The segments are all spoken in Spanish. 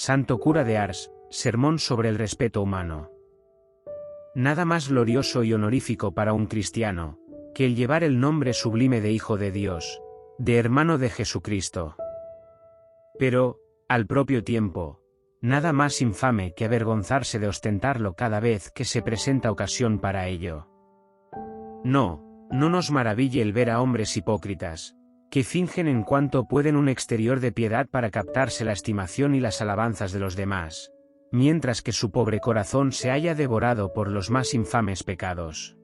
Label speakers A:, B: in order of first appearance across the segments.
A: Santo cura de Ars, sermón sobre el respeto humano. Nada más glorioso y honorífico para un cristiano, que el llevar el nombre sublime de Hijo de Dios, de hermano de Jesucristo. Pero, al propio tiempo, nada más infame que avergonzarse de ostentarlo cada vez que se presenta ocasión para ello. No nos maraville el ver a hombres hipócritas, que fingen en cuanto pueden un exterior de piedad para captarse la estimación y las alabanzas de los demás, mientras que su pobre corazón se halla devorado por los más infames pecados.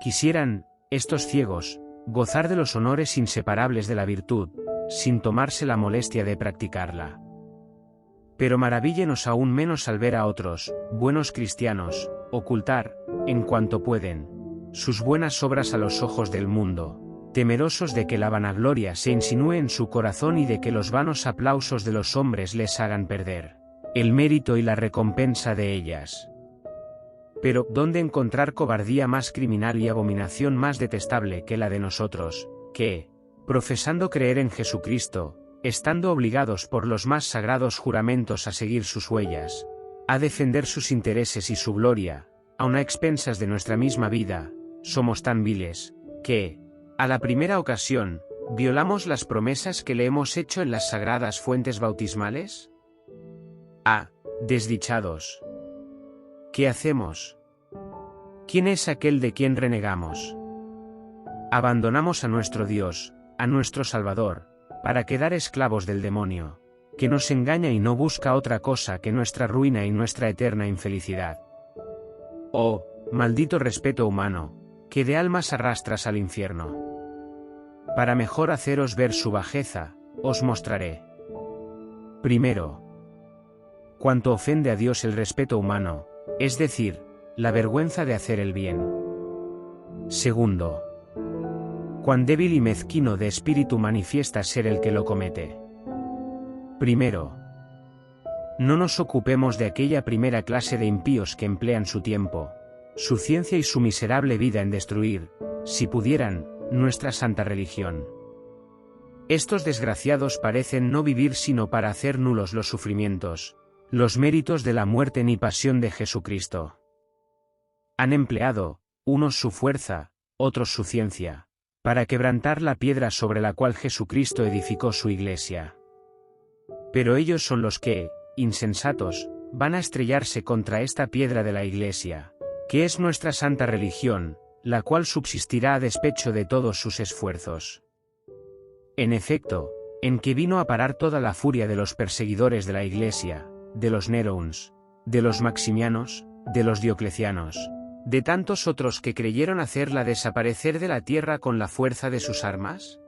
A: Quisieran, estos ciegos, gozar de los honores inseparables de la virtud, sin tomarse la molestia de practicarla. Pero maravíllenos aún menos al ver a otros, buenos cristianos, ocultar, en cuanto pueden, sus buenas obras a los ojos del mundo, temerosos de que la vanagloria se insinúe en su corazón y de que los vanos aplausos de los hombres les hagan perder el mérito y la recompensa de ellas. Pero, ¿dónde encontrar cobardía más criminal y abominación más detestable que la de nosotros, que, profesando creer en Jesucristo, estando obligados por los más sagrados juramentos a seguir sus huellas, a defender sus intereses y su gloria, aun a expensas de nuestra misma vida, somos tan viles, que, a la primera ocasión, violamos las promesas que le hemos hecho en las sagradas fuentes bautismales? ¡Ah, desdichados! ¿Qué hacemos? ¿Quién es aquel de quien renegamos? Abandonamos a nuestro Dios, a nuestro Salvador, para quedar esclavos del demonio, que nos engaña y no busca otra cosa que nuestra ruina y nuestra eterna infelicidad. Oh, maldito respeto humano, que de almas arrastras al infierno. Para mejor haceros ver su bajeza, os mostraré. Primero, cuanto ofende a Dios el respeto humano, es decir, la vergüenza de hacer el bien. Segundo, cuán débil y mezquino de espíritu manifiesta ser el que lo comete. Primero, no nos ocupemos de aquella primera clase de impíos que emplean su tiempo, su ciencia y su miserable vida en destruir, si pudieran, nuestra santa religión. Estos desgraciados parecen no vivir sino para hacer nulos los sufrimientos, los méritos de la muerte ni pasión de Jesucristo. Han empleado, unos su fuerza, otros su ciencia, para quebrantar la piedra sobre la cual Jesucristo edificó su iglesia. Pero ellos son los que, insensatos, van a estrellarse contra esta piedra de la iglesia, que es nuestra santa religión, la cual subsistirá a despecho de todos sus esfuerzos. En efecto, en que vino a parar toda la furia de los perseguidores de la iglesia, de los Nerons, de los Maximianos, de los Dioclecianos, de tantos otros que creyeron hacerla desaparecer de la tierra con la fuerza de sus armas?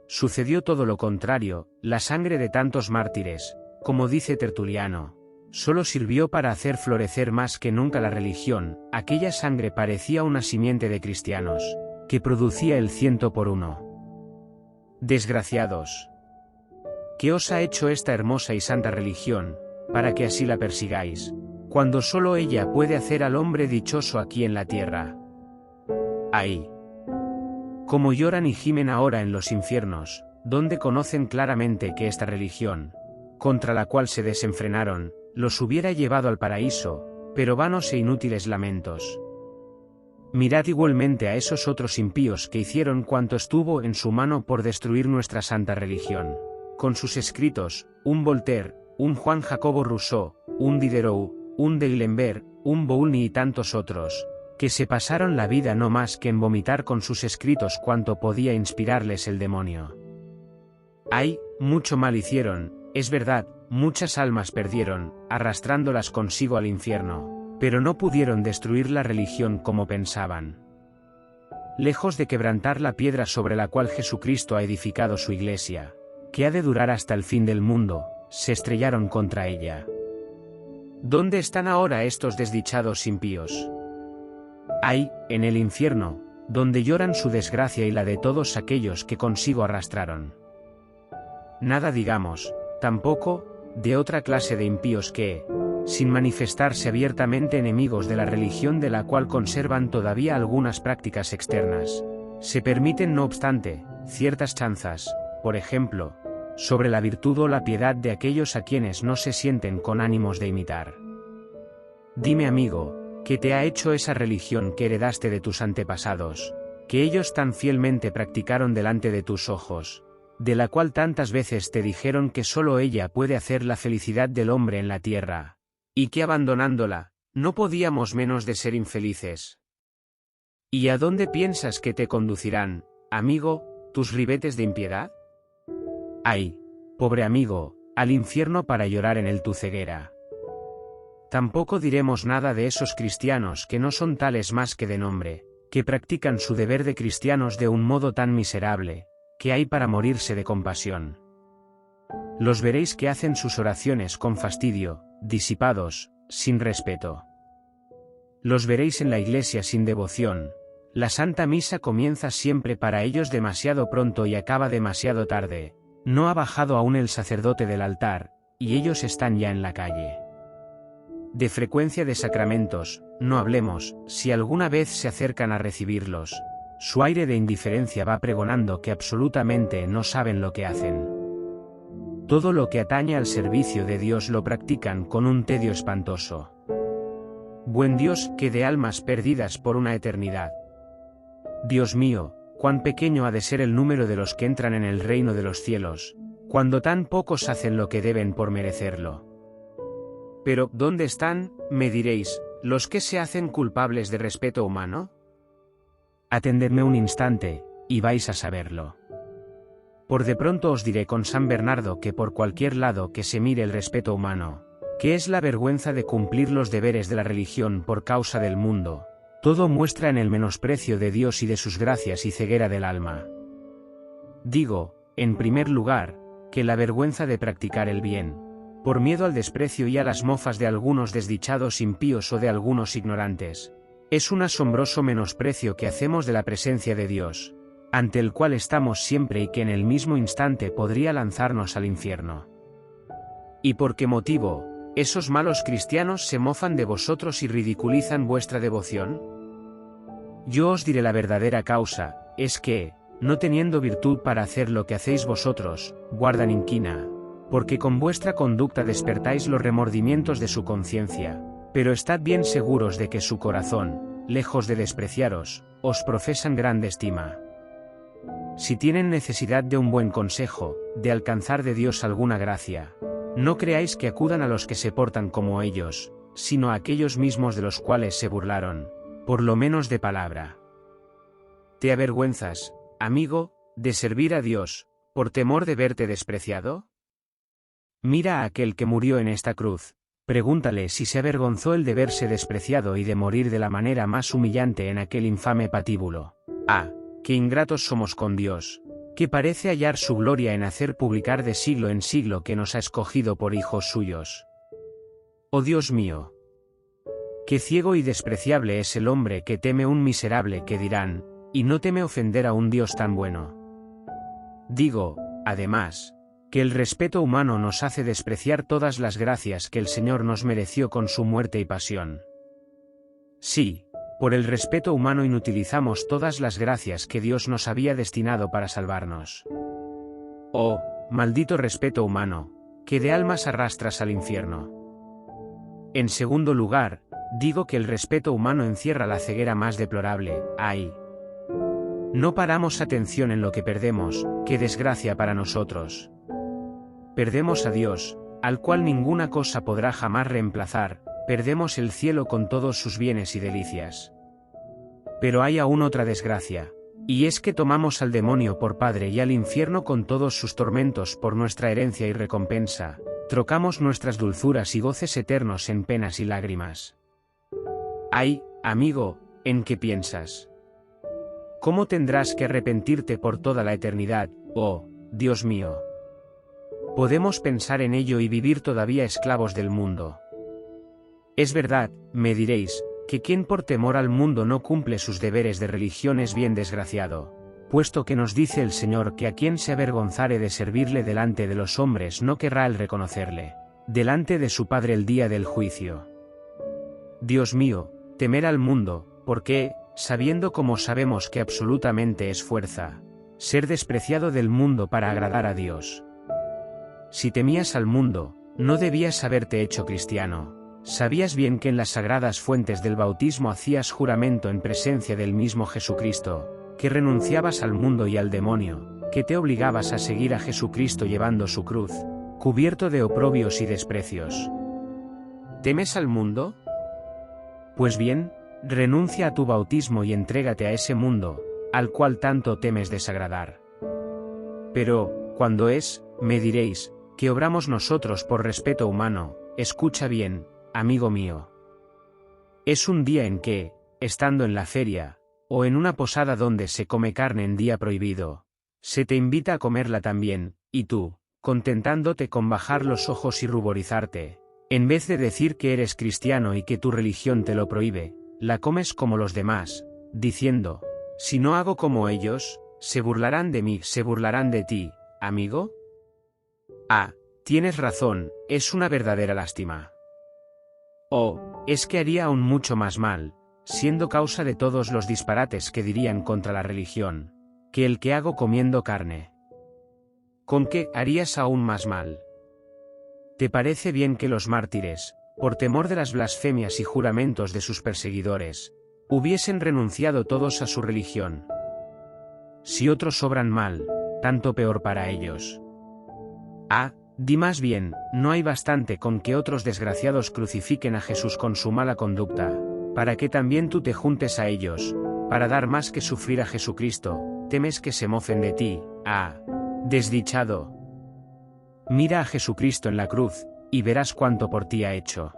A: Sucedió todo lo contrario, la sangre de tantos mártires, como dice Tertuliano, solo sirvió para hacer florecer más que nunca la religión. Aquella sangre parecía una simiente de cristianos, que producía el 100 por 1. Desgraciados. ¿Qué os ha hecho esta hermosa y santa religión, para que así la persigáis, cuando solo ella puede hacer al hombre dichoso aquí en la tierra? ¡Ay! Como lloran y gimen ahora en los infiernos, donde conocen claramente que esta religión, contra la cual se desenfrenaron, los hubiera llevado al paraíso, pero vanos e inútiles lamentos. Mirad igualmente a esos otros impíos que hicieron cuanto estuvo en su mano por destruir nuestra santa religión, con sus escritos, un Voltaire, un Juan Jacobo Rousseau, un Diderot, un D'Alembert, un Boulny y tantos otros, que se pasaron la vida no más que en vomitar con sus escritos cuanto podía inspirarles el demonio. Ay, mucho mal hicieron, es verdad, muchas almas perdieron, arrastrándolas consigo al infierno, pero no pudieron destruir la religión como pensaban. Lejos de quebrantar la piedra sobre la cual Jesucristo ha edificado su iglesia, que ha de durar hasta el fin del mundo, se estrellaron contra ella. ¿Dónde están ahora estos desdichados impíos? Ay, en el infierno, donde lloran su desgracia y la de todos aquellos que consigo arrastraron. Nada digamos, tampoco, de otra clase de impíos que, sin manifestarse abiertamente enemigos de la religión de la cual conservan todavía algunas prácticas externas, se permiten no obstante, ciertas chanzas, por ejemplo, sobre la virtud o la piedad de aquellos a quienes no se sienten con ánimos de imitar. Dime, amigo, ¿qué te ha hecho esa religión que heredaste de tus antepasados, que ellos tan fielmente practicaron delante de tus ojos, de la cual tantas veces te dijeron que sólo ella puede hacer la felicidad del hombre en la tierra, y que abandonándola, no podíamos menos de ser infelices? ¿Y a dónde piensas que te conducirán, amigo, tus ribetes de impiedad? ¡Ay, pobre amigo, al infierno para llorar en tu ceguera! Tampoco diremos nada de esos cristianos que no son tales más que de nombre, que practican su deber de cristianos de un modo tan miserable, que hay para morirse de compasión. Los veréis que hacen sus oraciones con fastidio, disipados, sin respeto. Los veréis en la iglesia sin devoción. La Santa Misa comienza siempre para ellos demasiado pronto y acaba demasiado tarde. No ha bajado aún el sacerdote del altar, y ellos están ya en la calle. De frecuencia de sacramentos, no hablemos, si alguna vez se acercan a recibirlos. Su aire de indiferencia va pregonando que absolutamente no saben lo que hacen. Todo lo que atañe al servicio de Dios lo practican con un tedio espantoso. Buen Dios, que de almas perdidas por una eternidad. Dios mío, cuán pequeño ha de ser el número de los que entran en el reino de los cielos, cuando tan pocos hacen lo que deben por merecerlo. Pero, ¿dónde están, me diréis, los que se hacen culpables de respeto humano? Atendedme un instante, y vais a saberlo. Por de pronto os diré con San Bernardo que por cualquier lado que se mire el respeto humano, que es la vergüenza de cumplir los deberes de la religión por causa del mundo, todo muestra en el menosprecio de Dios y de sus gracias y ceguera del alma. Digo, en primer lugar, que la vergüenza de practicar el bien, por miedo al desprecio y a las mofas de algunos desdichados impíos o de algunos ignorantes, es un asombroso menosprecio que hacemos de la presencia de Dios, ante el cual estamos siempre y que en el mismo instante podría lanzarnos al infierno. ¿Y por qué motivo esos malos cristianos se mofan de vosotros y ridiculizan vuestra devoción? Yo os diré la verdadera causa, es que, no teniendo virtud para hacer lo que hacéis vosotros, guardan inquina, porque con vuestra conducta despertáis los remordimientos de su conciencia, pero estad bien seguros de que su corazón, lejos de despreciaros, os profesan grande estima. Si tienen necesidad de un buen consejo, de alcanzar de Dios alguna gracia, no creáis que acudan a los que se portan como ellos, sino a aquellos mismos de los cuales se burlaron, por lo menos de palabra. ¿Te avergüenzas, amigo, de servir a Dios, por temor de verte despreciado? Mira a aquel que murió en esta cruz, pregúntale si se avergonzó el de verse despreciado y de morir de la manera más humillante en aquel infame patíbulo. Ah, qué ingratos somos con Dios, que parece hallar su gloria en hacer publicar de siglo en siglo que nos ha escogido por hijos suyos. Oh Dios mío, qué ciego y despreciable es el hombre que teme un miserable que dirán, y no teme ofender a un Dios tan bueno. Digo, además, que el respeto humano nos hace despreciar todas las gracias que el Señor nos mereció con su muerte y pasión. Sí, por el respeto humano inutilizamos todas las gracias que Dios nos había destinado para salvarnos. Oh, maldito respeto humano, que de almas arrastras al infierno. En segundo lugar, digo que el respeto humano encierra la ceguera más deplorable. ¡Ay! No paramos atención en lo que perdemos, qué desgracia para nosotros. Perdemos a Dios, al cual ninguna cosa podrá jamás reemplazar, perdemos el cielo con todos sus bienes y delicias. Pero hay aún otra desgracia, y es que tomamos al demonio por padre y al infierno con todos sus tormentos por nuestra herencia y recompensa, trocamos nuestras dulzuras y goces eternos en penas y lágrimas. Ay, amigo, ¿en qué piensas? ¿Cómo tendrás que arrepentirte por toda la eternidad, oh, Dios mío? Podemos pensar en ello y vivir todavía esclavos del mundo. Es verdad, me diréis, que quien por temor al mundo no cumple sus deberes de religión es bien desgraciado, puesto que nos dice el Señor que a quien se avergonzare de servirle delante de los hombres no querrá el reconocerle, delante de su Padre el día del juicio. Dios mío, temer al mundo, porque, sabiendo como sabemos que absolutamente es fuerza, ser despreciado del mundo para agradar a Dios. si temías al mundo, no debías haberte hecho cristiano. Sabías bien que en las sagradas fuentes del bautismo hacías juramento en presencia del mismo Jesucristo, que renunciabas al mundo y al demonio, que te obligabas a seguir a Jesucristo llevando su cruz, cubierto de oprobios y desprecios. ¿Temes al mundo? Pues bien, renuncia a tu bautismo y entrégate a ese mundo, al cual tanto temes desagradar. Pero, ¿cuándo es, me diréis, que obramos nosotros por respeto humano? Escucha bien, amigo mío. Es un día en que, estando en la feria, o en una posada donde se come carne en día prohibido, se te invita a comerla también, y tú, contentándote con bajar los ojos y ruborizarte, en vez de decir que eres cristiano y que tu religión te lo prohíbe, la comes como los demás, diciendo, si no hago como ellos, se burlarán de mí, se burlarán de ti, amigo. Ah, tienes razón, es una verdadera lástima. Oh, es que haría aún mucho más mal, siendo causa de todos los disparates que dirían contra la religión, que el que hago comiendo carne. ¿Con qué harías aún más mal? ¿Te parece bien que los mártires, por temor de las blasfemias y juramentos de sus perseguidores, hubiesen renunciado todos a su religión? Si otros obran mal, tanto peor para ellos. Ah, di más bien, no hay bastante con que otros desgraciados crucifiquen a Jesús con su mala conducta, para que también tú te juntes a ellos, para dar más que sufrir a Jesucristo, temes que se mofen de ti, ah, desdichado. Mira a Jesucristo en la cruz, y verás cuánto por ti ha hecho.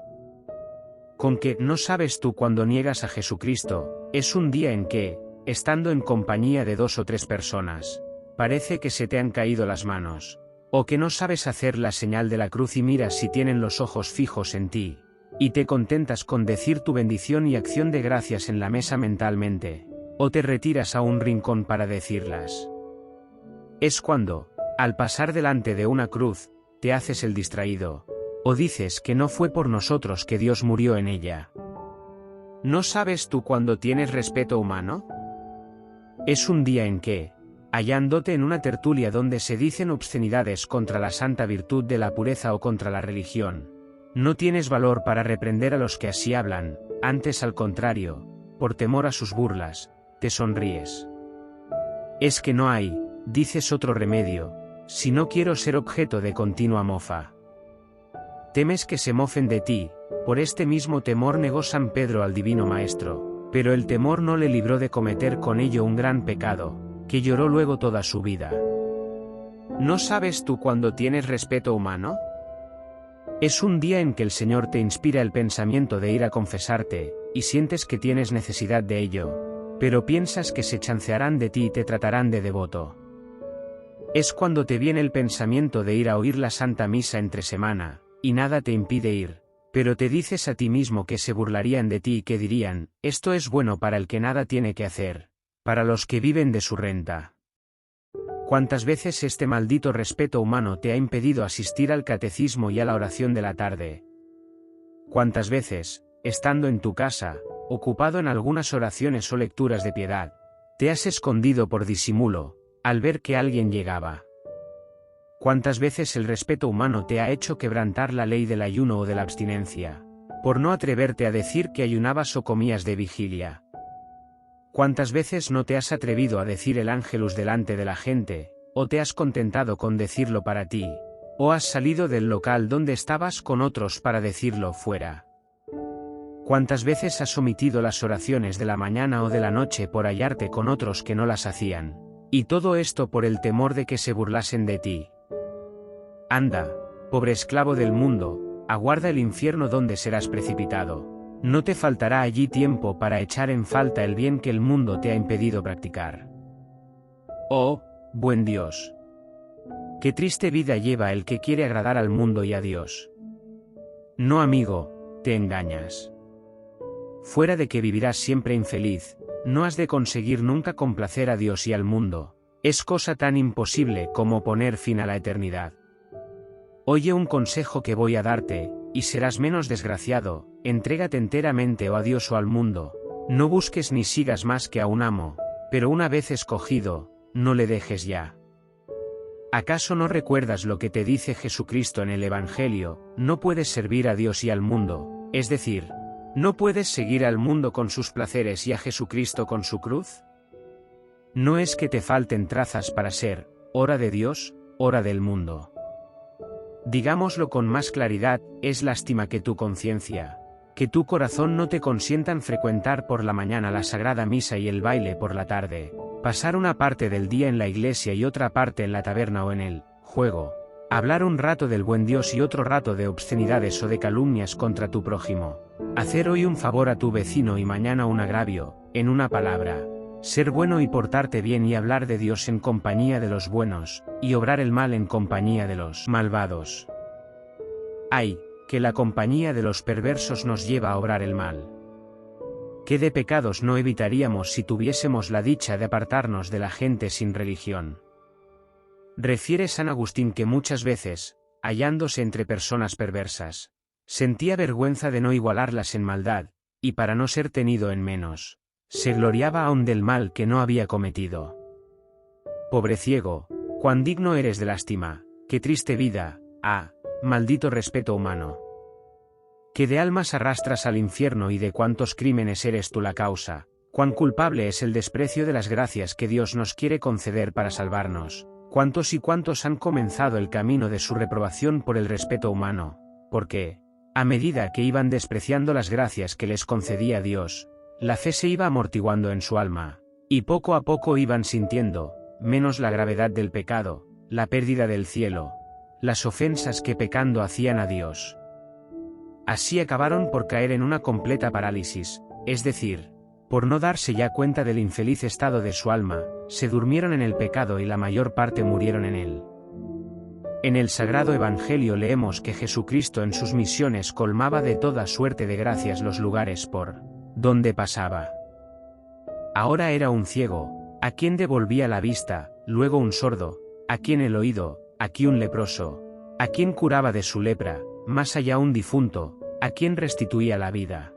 A: ¿Con que no sabes tú cuando niegas a Jesucristo? Es un día en que, estando en compañía de 2 o 3 personas, parece que se te han caído las manos, o que no sabes hacer la señal de la cruz y miras si tienen los ojos fijos en ti, y te contentas con decir tu bendición y acción de gracias en la mesa mentalmente, o te retiras a un rincón para decirlas. Es cuando, al pasar delante de una cruz, te haces el distraído, o dices que no fue por nosotros que Dios murió en ella. ¿No sabes tú cuando tienes respeto humano? Es un día en que, hallándote en una tertulia donde se dicen obscenidades contra la santa virtud de la pureza o contra la religión, no tienes valor para reprender a los que así hablan, antes al contrario, por temor a sus burlas, te sonríes. Es que no hay, dices, otro remedio, si no quiero ser objeto de continua mofa. Temes que se mofen de ti, por este mismo temor negó San Pedro al Divino Maestro, pero el temor no le libró de cometer con ello un gran pecado, que lloró luego toda su vida. ¿No sabes tú cuando tienes respeto humano? Es un día en que el Señor te inspira el pensamiento de ir a confesarte, y sientes que tienes necesidad de ello, pero piensas que se chancearán de ti y te tratarán de devoto. Es cuando te viene el pensamiento de ir a oír la Santa Misa entre semana, y nada te impide ir, pero te dices a ti mismo que se burlarían de ti y que dirían, esto es bueno para el que nada tiene que hacer, para los que viven de su renta. ¿Cuántas veces este maldito respeto humano te ha impedido asistir al catecismo y a la oración de la tarde? ¿Cuántas veces, estando en tu casa, ocupado en algunas oraciones o lecturas de piedad, te has escondido por disimulo, al ver que alguien llegaba? ¿Cuántas veces el respeto humano te ha hecho quebrantar la ley del ayuno o de la abstinencia, por no atreverte a decir que ayunabas o comías de vigilia? ¿Cuántas veces no te has atrevido a decir el ángelus delante de la gente, o te has contentado con decirlo para ti, o has salido del local donde estabas con otros para decirlo fuera? ¿Cuántas veces has omitido las oraciones de la mañana o de la noche por hallarte con otros que no las hacían? Y todo esto por el temor de que se burlasen de ti. Anda, pobre esclavo del mundo, aguarda el infierno donde serás precipitado. No te faltará allí tiempo para echar en falta el bien que el mundo te ha impedido practicar. Oh, buen Dios. Qué triste vida lleva el que quiere agradar al mundo y a Dios. No, amigo, te engañas. Fuera de que vivirás siempre infeliz, no has de conseguir nunca complacer a Dios y al mundo, es cosa tan imposible como poner fin a la eternidad. Oye un consejo que voy a darte, y serás menos desgraciado, entrégate enteramente o a Dios o al mundo, no busques ni sigas más que a un amo, pero una vez escogido, no le dejes ya. ¿Acaso no recuerdas lo que te dice Jesucristo en el Evangelio? No puedes servir a Dios y al mundo, es decir, ¿no puedes seguir al mundo con sus placeres y a Jesucristo con su cruz? No es que te falten trazas para ser, hora de Dios, hora del mundo. Digámoslo con más claridad, es lástima que tu conciencia, que tu corazón no te consientan frecuentar por la mañana la sagrada misa y el baile por la tarde, pasar una parte del día en la iglesia y otra parte en la taberna o en el juego, hablar un rato del buen Dios y otro rato de obscenidades o de calumnias contra tu prójimo, hacer hoy un favor a tu vecino y mañana un agravio, en una palabra, ser bueno y portarte bien y hablar de Dios en compañía de los buenos, y obrar el mal en compañía de los malvados. ¡Ay, que la compañía de los perversos nos lleva a obrar el mal! ¿Qué de pecados no evitaríamos si tuviésemos la dicha de apartarnos de la gente sin religión? Refiere San Agustín que muchas veces, hallándose entre personas perversas, sentía vergüenza de no igualarlas en maldad, y para no ser tenido en menos, se gloriaba aún del mal que no había cometido. Pobre ciego, cuán digno eres de lástima, qué triste vida, maldito respeto humano. Que de almas arrastras al infierno y de cuántos crímenes eres tú la causa, cuán culpable es el desprecio de las gracias que Dios nos quiere conceder para salvarnos, cuántos y cuántos han comenzado el camino de su reprobación por el respeto humano, porque, a medida que iban despreciando las gracias que les concedía Dios, la fe se iba amortiguando en su alma, y poco a poco iban sintiendo, menos la gravedad del pecado, la pérdida del cielo, las ofensas que pecando hacían a Dios. Así acabaron por caer en una completa parálisis, es decir, por no darse ya cuenta del infeliz estado de su alma, se durmieron en el pecado y la mayor parte murieron en él. En el Sagrado Evangelio leemos que Jesucristo en sus misiones colmaba de toda suerte de gracias los lugares por donde pasaba. Ahora era un ciego, a quien devolvía la vista, luego un sordo, a quien el oído, aquí un leproso, a quien curaba de su lepra, más allá un difunto, a quien restituía la vida.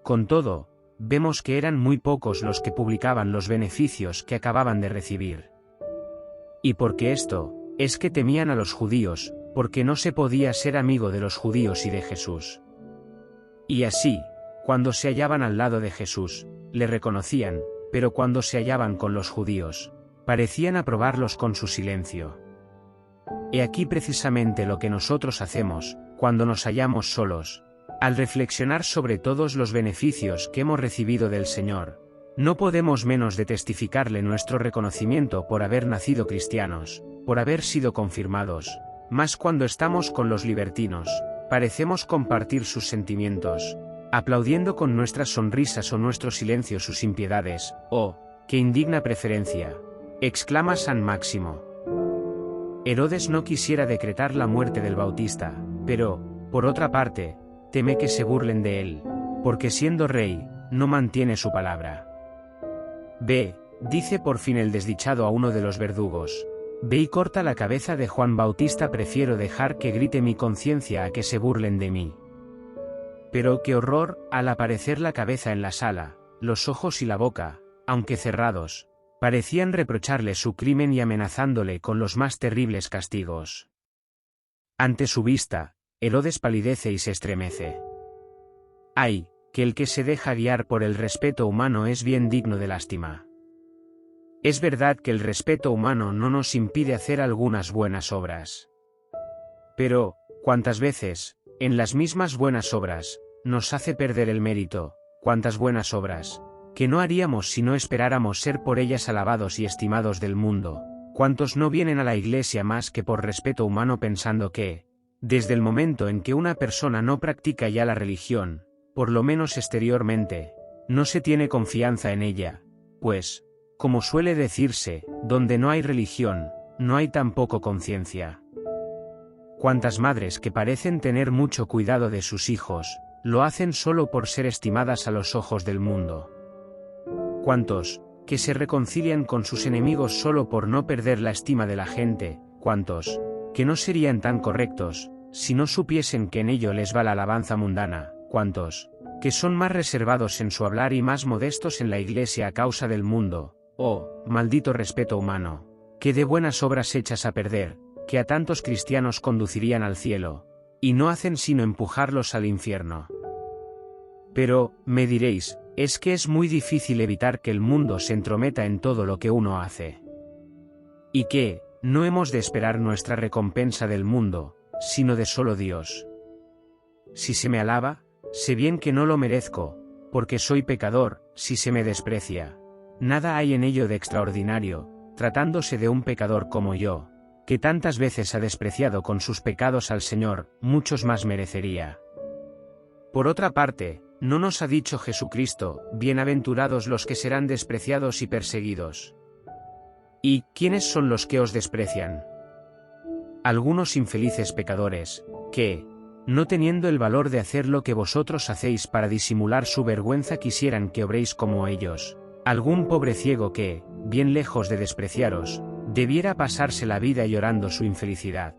A: Con todo, vemos que eran muy pocos los que publicaban los beneficios que acababan de recibir. Y porque esto, es que temían a los judíos, porque no se podía ser amigo de los judíos y de Jesús. Y así, cuando se hallaban al lado de Jesús, le reconocían, pero cuando se hallaban con los judíos, parecían aprobarlos con su silencio. He aquí precisamente lo que nosotros hacemos, cuando nos hallamos solos, al reflexionar sobre todos los beneficios que hemos recibido del Señor, no podemos menos de testificarle nuestro reconocimiento por haber nacido cristianos, por haber sido confirmados, mas cuando estamos con los libertinos, parecemos compartir sus sentimientos, aplaudiendo con nuestras sonrisas o nuestro silencio sus impiedades. ¡Oh, qué indigna preferencia!, exclama San Máximo. Herodes no quisiera decretar la muerte del Bautista, pero, por otra parte, teme que se burlen de él, porque siendo rey, no mantiene su palabra. Ve, dice por fin el desdichado a uno de los verdugos, ve y corta la cabeza de Juan Bautista, prefiero dejar que grite mi conciencia a que se burlen de mí. Pero qué horror, al aparecer la cabeza en la sala, los ojos y la boca, aunque cerrados, parecían reprocharle su crimen y amenazándole con los más terribles castigos. Ante su vista, Herodes palidece y se estremece. ¡Ay, que el que se deja guiar por el respeto humano es bien digno de lástima! Es verdad que el respeto humano no nos impide hacer algunas buenas obras. Pero, ¿cuántas veces, en las mismas buenas obras, nos hace perder el mérito? ¿Cuántas buenas obras que no haríamos si no esperáramos ser por ellas alabados y estimados del mundo? ¿Cuántos no vienen a la iglesia más que por respeto humano pensando que, desde el momento en que una persona no practica ya la religión, por lo menos exteriormente, no se tiene confianza en ella, pues, como suele decirse, donde no hay religión, no hay tampoco conciencia? Cuántas madres que parecen tener mucho cuidado de sus hijos, lo hacen solo por ser estimadas a los ojos del mundo. Cuántos, que se reconcilian con sus enemigos solo por no perder la estima de la gente, cuántos, que no serían tan correctos, si no supiesen que en ello les va la alabanza mundana, cuántos, que son más reservados en su hablar y más modestos en la iglesia a causa del mundo. Oh, maldito respeto humano, que de buenas obras hechas a perder, que a tantos cristianos conducirían al cielo, y no hacen sino empujarlos al infierno. Pero, me diréis, es que es muy difícil evitar que el mundo se entrometa en todo lo que uno hace. Y que, no hemos de esperar nuestra recompensa del mundo, sino de solo Dios. Si se me alaba, sé bien que no lo merezco, porque soy pecador. Si se me desprecia, nada hay en ello de extraordinario, tratándose de un pecador como yo, que tantas veces ha despreciado con sus pecados al Señor, muchos más merecería. Por otra parte, ¿no nos ha dicho Jesucristo, bienaventurados los que serán despreciados y perseguidos? ¿Y quiénes son los que os desprecian? Algunos infelices pecadores, que, no teniendo el valor de hacer lo que vosotros hacéis para disimular su vergüenza, quisieran que obréis como ellos. Algún pobre ciego que, bien lejos de despreciaros, debiera pasarse la vida llorando su infelicidad.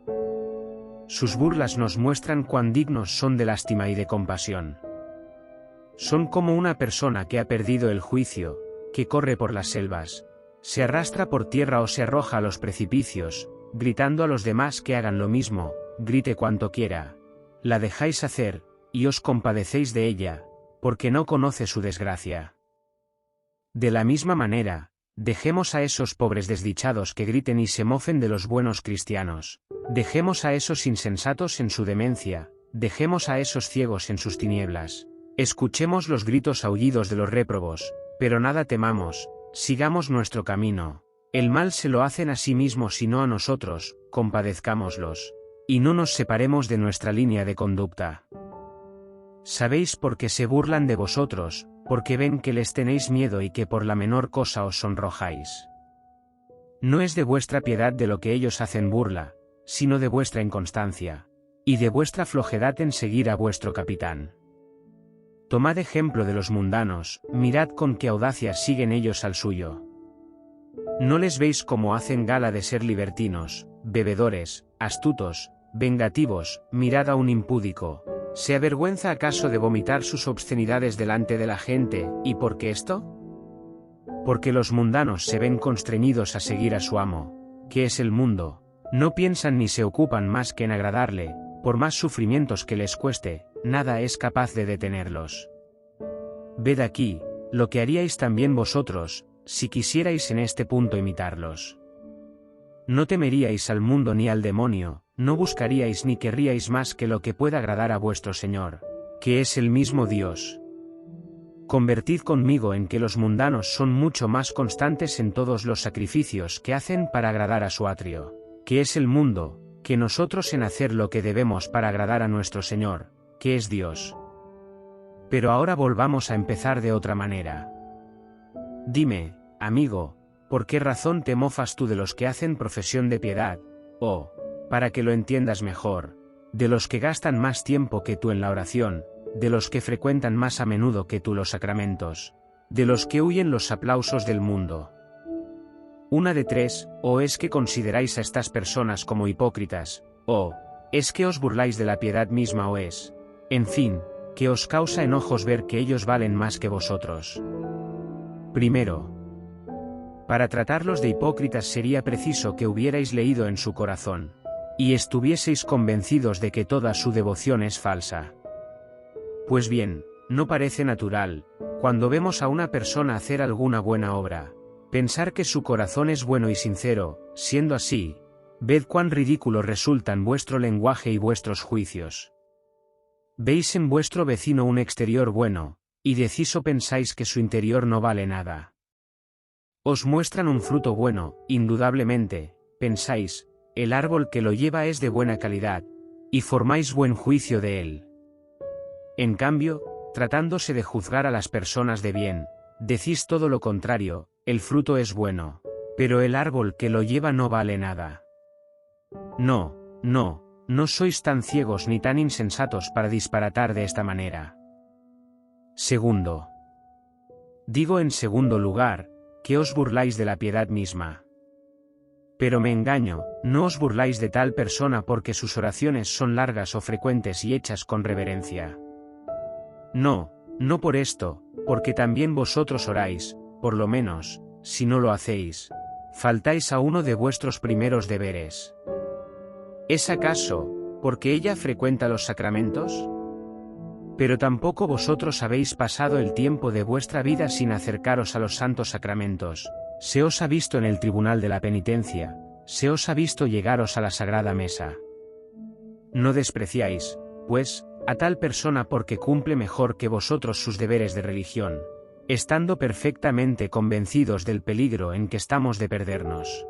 A: Sus burlas nos muestran cuán dignos son de lástima y de compasión. Son como una persona que ha perdido el juicio, que corre por las selvas, se arrastra por tierra o se arroja a los precipicios, gritando a los demás que hagan lo mismo, grite cuanto quiera. La dejáis hacer, y os compadecéis de ella, porque no conoce su desgracia. De la misma manera, dejemos a esos pobres desdichados que griten y se mofen de los buenos cristianos, dejemos a esos insensatos en su demencia, dejemos a esos ciegos en sus tinieblas, escuchemos los gritos aullidos de los réprobos, pero nada temamos, sigamos nuestro camino. El mal se lo hacen a sí mismos y no a nosotros, compadezcámoslos. Y no nos separemos de nuestra línea de conducta. Sabéis por qué se burlan de vosotros, porque ven que les tenéis miedo y que por la menor cosa os sonrojáis. No es de vuestra piedad de lo que ellos hacen burla, sino de vuestra inconstancia, y de vuestra flojedad en seguir a vuestro capitán. Tomad ejemplo de los mundanos, mirad con qué audacia siguen ellos al suyo. ¿No les veis cómo hacen gala de ser libertinos, bebedores, astutos, vengativos? Mirad a un impúdico. ¿Se avergüenza acaso de vomitar sus obscenidades delante de la gente? ¿Y por qué esto? Porque los mundanos se ven constreñidos a seguir a su amo, que es el mundo. No piensan ni se ocupan más que en agradarle, por más sufrimientos que les cueste, nada es capaz de detenerlos. Ved aquí, lo que haríais también vosotros, si quisierais en este punto imitarlos. No temeríais al mundo ni al demonio, no buscaríais ni querríais más que lo que pueda agradar a vuestro Señor, que es el mismo Dios. Convertid conmigo en que los mundanos son mucho más constantes en todos los sacrificios que hacen para agradar a su atrio, que es el mundo, que nosotros en hacer lo que debemos para agradar a nuestro Señor, que es Dios. Pero ahora volvamos a empezar de otra manera. Dime, amigo, ¿por qué razón te mofas tú de los que hacen profesión de piedad? O, para que lo entiendas mejor, de los que gastan más tiempo que tú en la oración, de los que frecuentan más a menudo que tú los sacramentos, de los que huyen los aplausos del mundo. Una de tres, o es que consideráis a estas personas como hipócritas, o es que os burláis de la piedad misma, o es, en fin, que os causa enojos ver que ellos valen más que vosotros. Primero, para tratarlos de hipócritas sería preciso que hubierais leído en su corazón, y estuvieseis convencidos de que toda su devoción es falsa. Pues bien, no parece natural, cuando vemos a una persona hacer alguna buena obra, pensar que su corazón es bueno y sincero. Siendo así, ved cuán ridículos resultan vuestro lenguaje y vuestros juicios. Veis en vuestro vecino un exterior bueno, y decís o pensáis que su interior no vale nada. Os muestran un fruto bueno, indudablemente, pensáis, el árbol que lo lleva es de buena calidad, y formáis buen juicio de él. En cambio, tratándose de juzgar a las personas de bien, decís todo lo contrario, el fruto es bueno, pero el árbol que lo lleva no vale nada. No sois tan ciegos ni tan insensatos para disparatar de esta manera. Segundo. Digo en segundo lugar, que os burláis de la piedad misma. Pero me engaño, no os burláis de tal persona porque sus oraciones son largas o frecuentes y hechas con reverencia. No por esto, porque también vosotros oráis, por lo menos, si no lo hacéis, faltáis a uno de vuestros primeros deberes. ¿Es acaso porque ella frecuenta los sacramentos? Pero tampoco vosotros habéis pasado el tiempo de vuestra vida sin acercaros a los santos sacramentos. Se os ha visto en el tribunal de la penitencia, se os ha visto llegaros a la sagrada mesa. No despreciáis, pues, a tal persona porque cumple mejor que vosotros sus deberes de religión, estando perfectamente convencidos del peligro en que estamos de perdernos.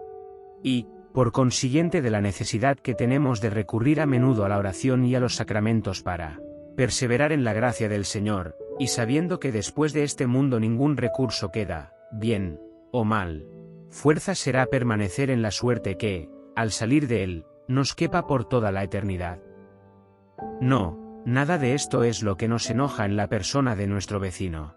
A: Y, por consiguiente, de la necesidad que tenemos de recurrir a menudo a la oración y a los sacramentos para perseverar en la gracia del Señor, y sabiendo que después de este mundo ningún recurso queda, bien o mal, fuerza será permanecer en la suerte que, al salir de él, nos quepa por toda la eternidad. No, nada de esto es lo que nos enoja en la persona de nuestro vecino.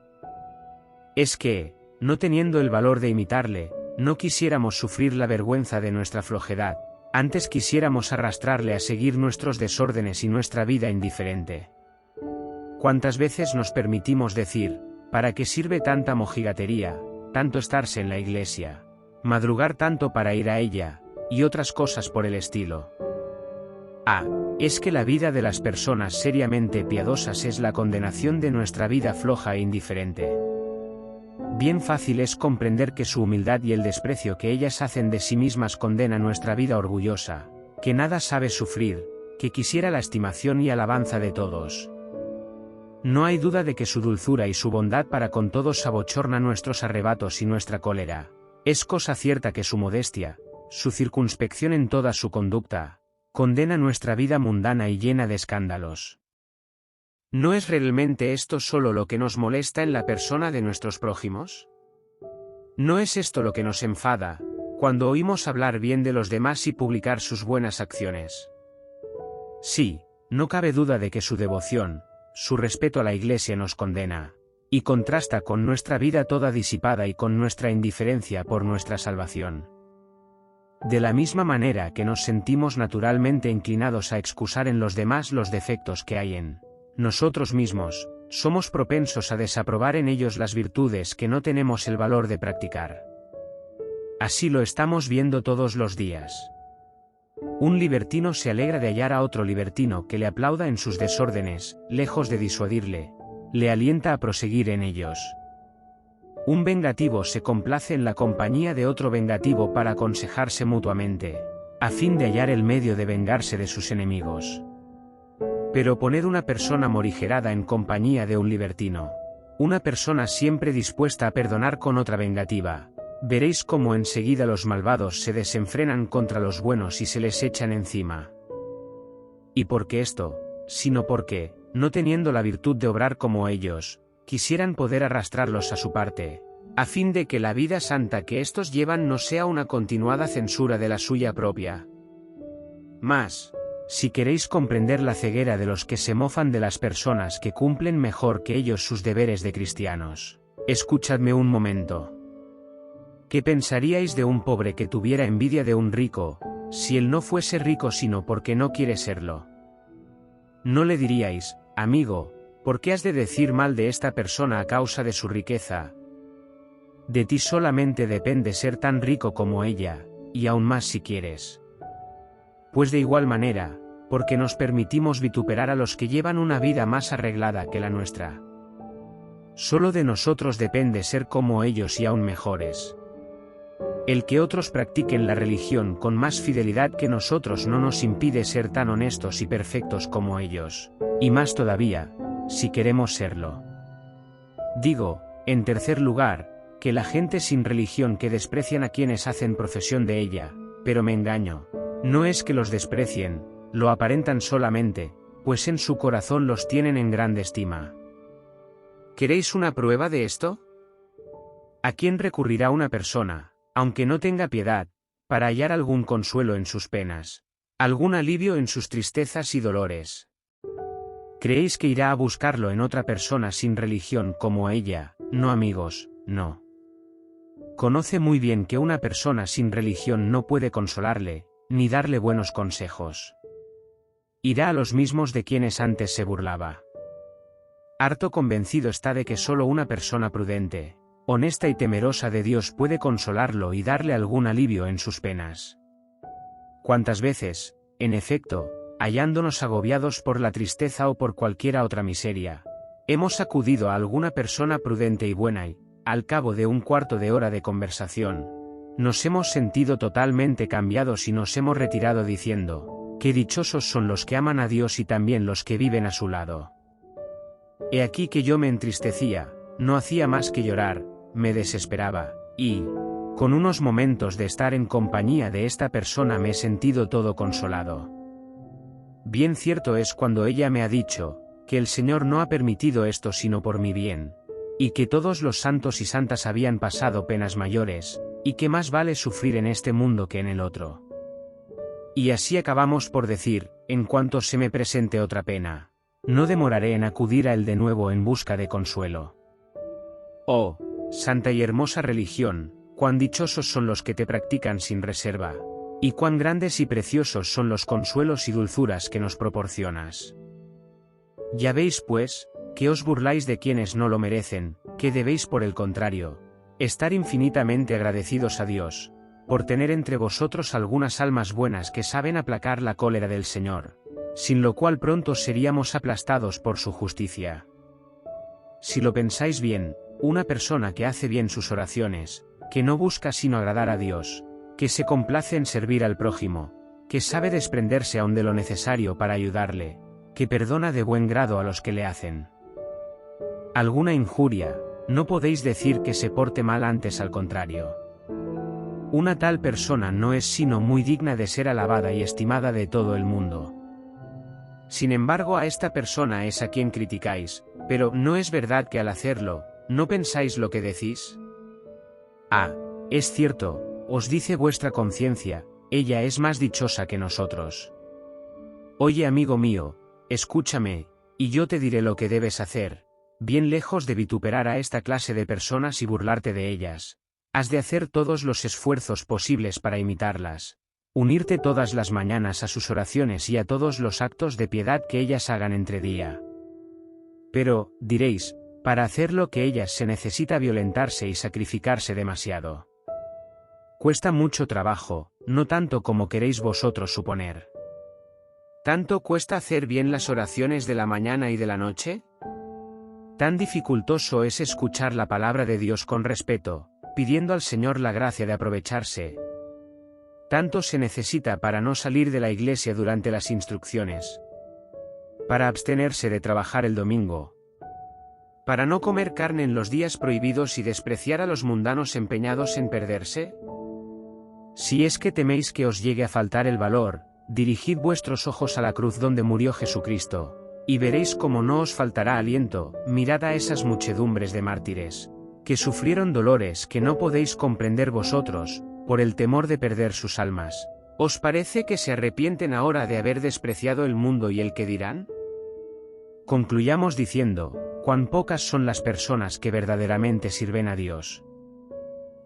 A: Es que, no teniendo el valor de imitarle, no quisiéramos sufrir la vergüenza de nuestra flojedad, antes quisiéramos arrastrarle a seguir nuestros desórdenes y nuestra vida indiferente. ¿Cuántas veces nos permitimos decir, ¿para qué sirve tanta mojigatería, tanto estarse en la iglesia, madrugar tanto para ir a ella, y otras cosas por el estilo? Es que la vida de las personas seriamente piadosas es la condenación de nuestra vida floja e indiferente. Bien fácil es comprender que su humildad y el desprecio que ellas hacen de sí mismas condena nuestra vida orgullosa, que nada sabe sufrir, que quisiera la estimación y alabanza de todos. No hay duda de que su dulzura y su bondad para con todos abochorna nuestros arrebatos y nuestra cólera. Es cosa cierta que su modestia, su circunspección en toda su conducta, condena nuestra vida mundana y llena de escándalos. ¿No es realmente esto solo lo que nos molesta en la persona de nuestros prójimos? ¿No es esto lo que nos enfada, cuando oímos hablar bien de los demás y publicar sus buenas acciones? Sí, no cabe duda de que su devoción, su respeto a la Iglesia nos condena, y contrasta con nuestra vida toda disipada y con nuestra indiferencia por nuestra salvación. De la misma manera que nos sentimos naturalmente inclinados a excusar en los demás los defectos que hay en nosotros mismos, somos propensos a desaprobar en ellos las virtudes que no tenemos el valor de practicar. Así lo estamos viendo todos los días. Un libertino se alegra de hallar a otro libertino que le aplauda en sus desórdenes, lejos de disuadirle, le alienta a proseguir en ellos. Un vengativo se complace en la compañía de otro vengativo para aconsejarse mutuamente, a fin de hallar el medio de vengarse de sus enemigos. Pero poned una persona morigerada en compañía de un libertino, una persona siempre dispuesta a perdonar con otra vengativa, veréis cómo enseguida los malvados se desenfrenan contra los buenos y se les echan encima. ¿Y por qué esto? Sino porque, no teniendo la virtud de obrar como ellos, quisieran poder arrastrarlos a su parte, a fin de que la vida santa que éstos llevan no sea una continuada censura de la suya propia. Mas, si queréis comprender la ceguera de los que se mofan de las personas que cumplen mejor que ellos sus deberes de cristianos, escuchadme un momento. ¿Qué pensaríais de un pobre que tuviera envidia de un rico, si él no fuese rico sino porque no quiere serlo? ¿No le diríais, amigo, por qué has de decir mal de esta persona a causa de su riqueza? De ti solamente depende ser tan rico como ella, y aún más si quieres. Pues de igual manera, porque nos permitimos vituperar a los que llevan una vida más arreglada que la nuestra. Solo de nosotros depende ser como ellos y aún mejores. El que otros practiquen la religión con más fidelidad que nosotros no nos impide ser tan honestos y perfectos como ellos, y más todavía, si queremos serlo. Digo, en tercer lugar, que la gente sin religión que desprecian a quienes hacen profesión de ella, pero me engaño. No es que los desprecien, lo aparentan solamente, pues en su corazón los tienen en grande estima. ¿Queréis una prueba de esto? ¿A quién recurrirá una persona, aunque no tenga piedad, para hallar algún consuelo en sus penas, algún alivio en sus tristezas y dolores? ¿Creéis que irá a buscarlo en otra persona sin religión como ella? No, amigos, no. Conoce muy bien que una persona sin religión no puede consolarle, ni darle buenos consejos. Irá a los mismos de quienes antes se burlaba. Harto convencido está de que solo una persona prudente, honesta y temerosa de Dios puede consolarlo y darle algún alivio en sus penas. ¿Cuántas veces, en efecto, hallándonos agobiados por la tristeza o por cualquiera otra miseria, hemos acudido a alguna persona prudente y buena y, al cabo de un cuarto de hora de conversación, nos hemos sentido totalmente cambiados y nos hemos retirado diciendo, qué dichosos son los que aman a Dios y también los que viven a su lado? He aquí que yo me entristecía, no hacía más que llorar, me desesperaba, y, con unos momentos de estar en compañía de esta persona me he sentido todo consolado. Bien cierto es cuando ella me ha dicho, que el Señor no ha permitido esto sino por mi bien, y que todos los santos y santas habían pasado penas mayores, y que más vale sufrir en este mundo que en el otro. Y así acabamos por decir, en cuanto se me presente otra pena, no demoraré en acudir a él de nuevo en busca de consuelo. Oh, santa y hermosa religión, cuán dichosos son los que te practican sin reserva, y cuán grandes y preciosos son los consuelos y dulzuras que nos proporcionas. Ya veis pues, que os burláis de quienes no lo merecen, que debéis por el contrario, estar infinitamente agradecidos a Dios, por tener entre vosotros algunas almas buenas que saben aplacar la cólera del Señor, sin lo cual pronto seríamos aplastados por su justicia. Si lo pensáis bien, una persona que hace bien sus oraciones, que no busca sino agradar a Dios, que se complace en servir al prójimo, que sabe desprenderse aún de lo necesario para ayudarle, que perdona de buen grado a los que le hacen alguna injuria, no podéis decir que se porte mal, antes al contrario. Una tal persona no es sino muy digna de ser alabada y estimada de todo el mundo. Sin embargo, a esta persona es a quien criticáis, pero ¿no es verdad que al hacerlo, no pensáis lo que decís? Ah, es cierto, os dice vuestra conciencia, ella es más dichosa que nosotros. Oye, amigo mío, escúchame, y yo te diré lo que debes hacer. Bien lejos de vituperar a esta clase de personas y burlarte de ellas, has de hacer todos los esfuerzos posibles para imitarlas, unirte todas las mañanas a sus oraciones y a todos los actos de piedad que ellas hagan entre día. Pero, diréis, para hacer lo que ellas se necesita violentarse y sacrificarse demasiado. Cuesta mucho trabajo, no tanto como queréis vosotros suponer. ¿Tanto cuesta hacer bien las oraciones de la mañana y de la noche? ¿Tan dificultoso es escuchar la palabra de Dios con respeto, pidiendo al Señor la gracia de aprovecharse? Tanto se necesita para no salir de la iglesia durante las instrucciones, para abstenerse de trabajar el domingo, para no comer carne en los días prohibidos y despreciar a los mundanos empeñados en perderse. Si es que teméis que os llegue a faltar el valor, dirigid vuestros ojos a la cruz donde murió Jesucristo, y veréis cómo no os faltará aliento. Mirad a esas muchedumbres de mártires, que sufrieron dolores que no podéis comprender vosotros, por el temor de perder sus almas. ¿Os parece que se arrepienten ahora de haber despreciado el mundo y el que dirán? Concluyamos diciendo, cuán pocas son las personas que verdaderamente sirven a Dios.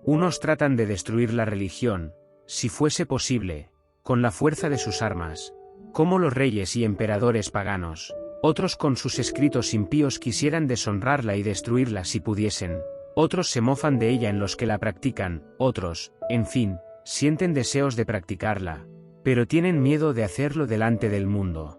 A: Unos tratan de destruir la religión, si fuese posible, con la fuerza de sus armas, como los reyes y emperadores paganos. Otros con sus escritos impíos quisieran deshonrarla y destruirla si pudiesen. Otros se mofan de ella en los que la practican. Otros, en fin, sienten deseos de practicarla, pero tienen miedo de hacerlo delante del mundo.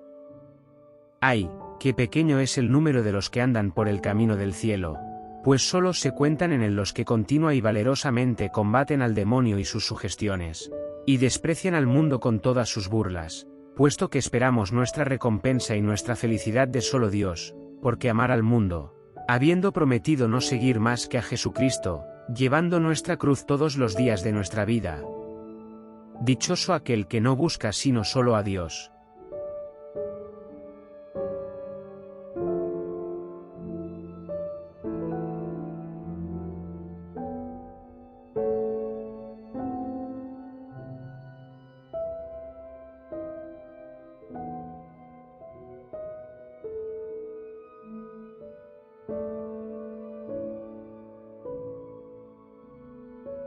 A: ¡Ay, qué pequeño es el número de los que andan por el camino del cielo! Pues solo se cuentan en él los que continua y valerosamente combaten al demonio y sus sugestiones, y desprecian al mundo con todas sus burlas, puesto que esperamos nuestra recompensa y nuestra felicidad de solo Dios, porque amar al mundo, habiendo prometido no seguir más que a Jesucristo, llevando nuestra cruz todos los días de nuestra vida. Dichoso aquel que no busca sino solo a Dios.